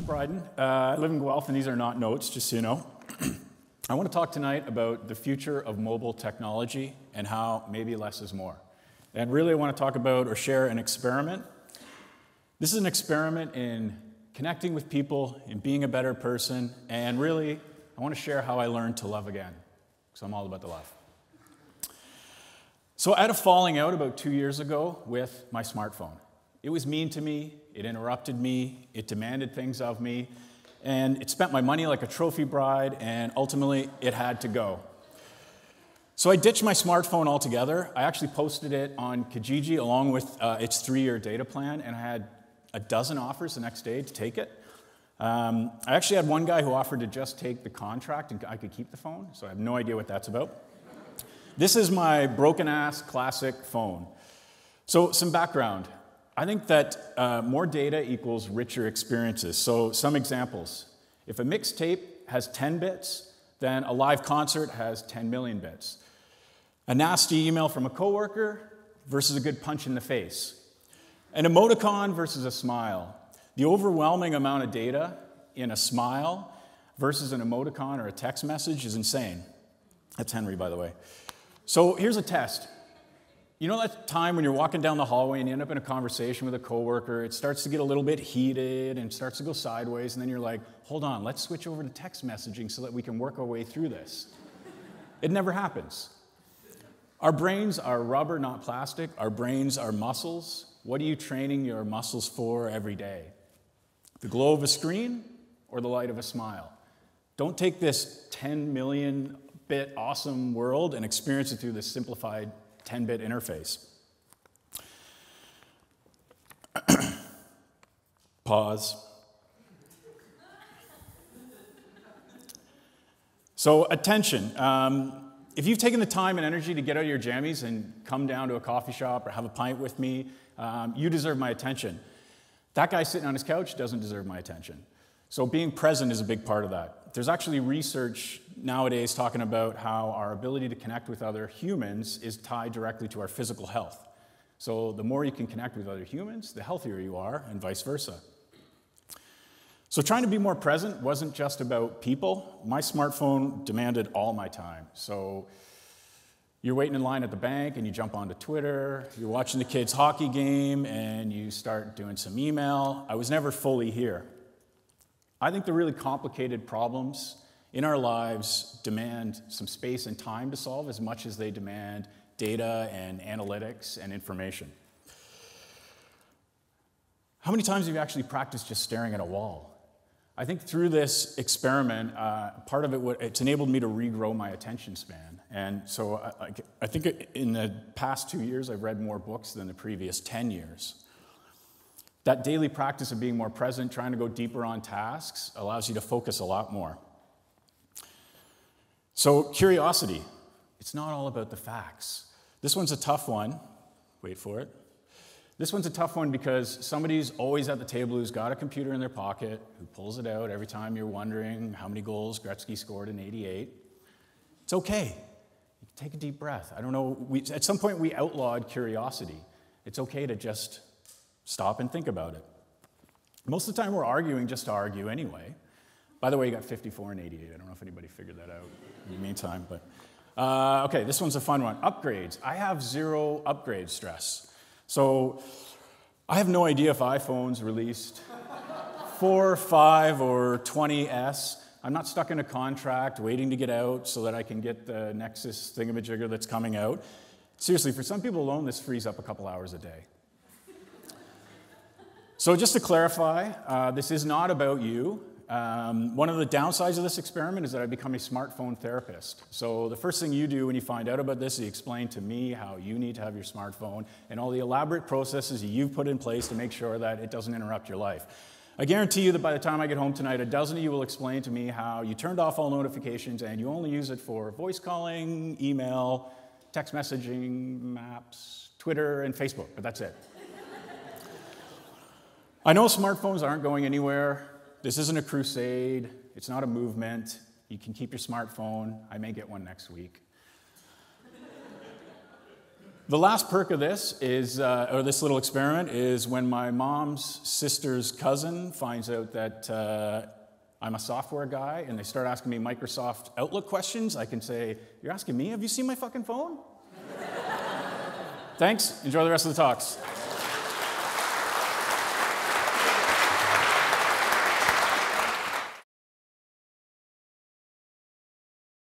Brydon. I live in Guelph, and these are not notes, just so you know. I want to talk tonight about the future of mobile technology and how maybe less is more. And really, I want to talk about or share an experiment. This is an experiment in connecting with people, in being a better person, and really, I want to share how I learned to love again, because I'm all about the love. So I had a falling out about 2 years ago with my smartphone. It was mean to me, it interrupted me, it demanded things of me, and it spent my money like a trophy bride, and ultimately it had to go. So I ditched my smartphone altogether. I actually posted it on Kijiji along with its 3-year data plan, and I had a dozen offers the next day to take it. I actually had one guy who offered to just take the contract and I could keep the phone, so I have no idea what that's about. This is my broken-ass classic phone. So some background. I think that more data equals richer experiences. So some examples. If a mixtape has 10 bits, then a live concert has 10 million bits. A nasty email from a coworker versus a good punch in the face. An emoticon versus a smile. The overwhelming amount of data in a smile versus an emoticon or a text message is insane. That's Henry, by the way. So here's a test. You know that time when you're walking down the hallway and you end up in a conversation with a coworker, it starts to get a little bit heated and starts to go sideways, and then you're like, hold on, let's switch over to text messaging so that we can work our way through this. It never happens. Our brains are rubber, not plastic. Our brains are muscles. What are you training your muscles for every day? The glow of a screen or the light of a smile? Don't take this 10 million bit awesome world and experience it through this simplified 10-bit interface. Pause. So attention. If you've taken the time and energy to get out of your jammies and come down to a coffee shop or have a pint with me, you deserve my attention. That guy sitting on his couch doesn't deserve my attention. So being present is a big part of that. There's actually research nowadays talking about how our ability to connect with other humans is tied directly to our physical health. So the more you can connect with other humans, the healthier you are, and vice versa. So trying to be more present wasn't just about people. My smartphone demanded all my time. So you're waiting in line at the bank and you jump onto Twitter, you're watching the kids' hockey game and you start doing some email. I was never fully here. I think the really complicated problems in our lives demand some space and time to solve as much as they demand data and analytics and information. How many times have you actually practiced just staring at a wall? I think through this experiment, part of it's enabled me to regrow my attention span. And so I think in the past 2 years, I've read more books than the previous 10 years. That daily practice of being more present, trying to go deeper on tasks, allows you to focus a lot more. So curiosity, it's not all about the facts. This one's a tough one. Wait for it. This one's a tough one because somebody's always at the table who's got a computer in their pocket, who pulls it out every time you're wondering how many goals Gretzky scored in '88. It's okay. Take a deep breath. I don't know, at some point we outlawed curiosity. It's okay to just stop and think about it. Most of the time we're arguing just to argue anyway. By the way, you got 54 and 88. I don't know if anybody figured that out in the meantime, but okay, this one's a fun one. Upgrades. I have zero upgrade stress. So I have no idea if iPhone's released 4, 5, or 20S. I'm not stuck in a contract waiting to get out so that I can get the Nexus thingamajigger that's coming out. Seriously, for some people alone, this frees up a couple hours a day. So just to clarify, this is not about you. One of the downsides of this experiment is that I become a smartphone therapist. So the first thing you do when you find out about this is you explain to me how you need to have your smartphone and all the elaborate processes you've put in place to make sure that it doesn't interrupt your life. I guarantee you that by the time I get home tonight, a dozen of you will explain to me how you turned off all notifications and you only use it for voice calling, email, text messaging, maps, Twitter, and Facebook, but that's it. I know smartphones aren't going anywhere. This isn't a crusade. It's not a movement. You can keep your smartphone. I may get one next week. The last perk of this is, or this little experiment, is when my mom's sister's cousin finds out that I'm a software guy and they start asking me Microsoft Outlook questions, I can say, "You're asking me? Have you seen my fucking phone?" Thanks. Enjoy the rest of the talks.